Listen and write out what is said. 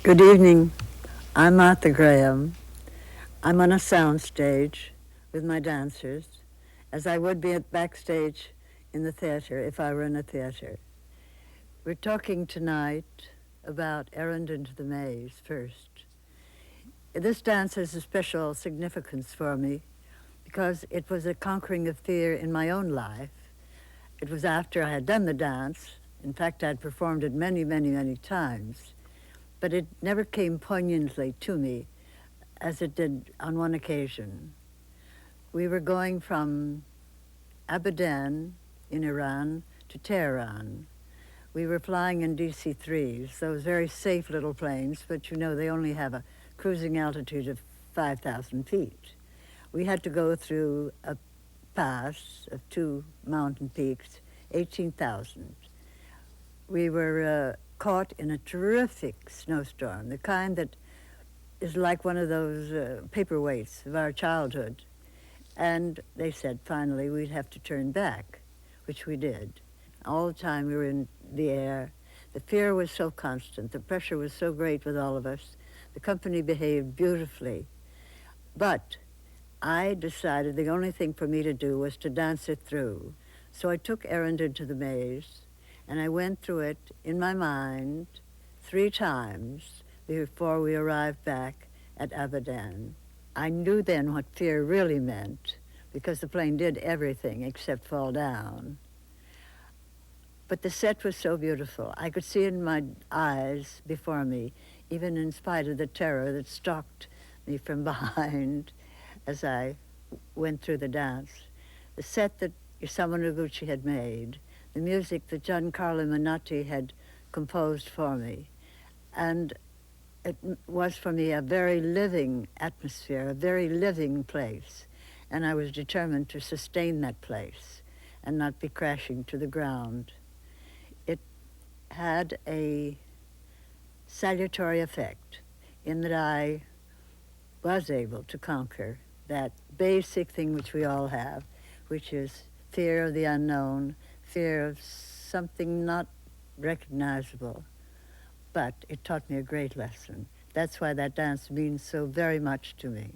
Good evening. I'm Martha Graham. I'm on a sound stage with my dancers, as I would be at backstage in the theater if I were in a theater. We're talking tonight about Errand into the Maze first. This dance has a special significance for me because it was a conquering of fear in my own life. It was after I had done the dance. In fact, I'd performed it many, many, many times. But it never came poignantly to me as it did on one occasion. We were going from Abadan in Iran to Tehran. We were flying in DC-3s, those very safe little planes, but you know they only have a cruising altitude of 5,000 feet. We had to go through a pass of two mountain peaks, 18,000. We were caught in a terrific snowstorm, the kind that is like one of those paperweights of our childhood. And they said finally we'd have to turn back, which we did. All the time we were in the air. The fear was so constant. The pressure was so great with all of us. The company behaved beautifully. But I decided the only thing for me to do was to dance it through. So I took Errand into the Maze, and I went through it in my mind 3 times before we arrived back at Abadan. I knew then what fear really meant, because the plane did everything except fall down. But the set was so beautiful. I could see in my eyes before me, even in spite of the terror that stalked me from behind as I went through the dance. The set that Isamu Noguchi had made, the music that Giancarlo Menotti had composed for me. And it was for me a very living atmosphere, a very living place. And I was determined to sustain that place and not be crashing to the ground. It had a salutary effect in that I was able to conquer that basic thing which we all have, which is fear of the unknown, fear of something not recognizable. But it taught me a great lesson. That's why that dance means so very much to me.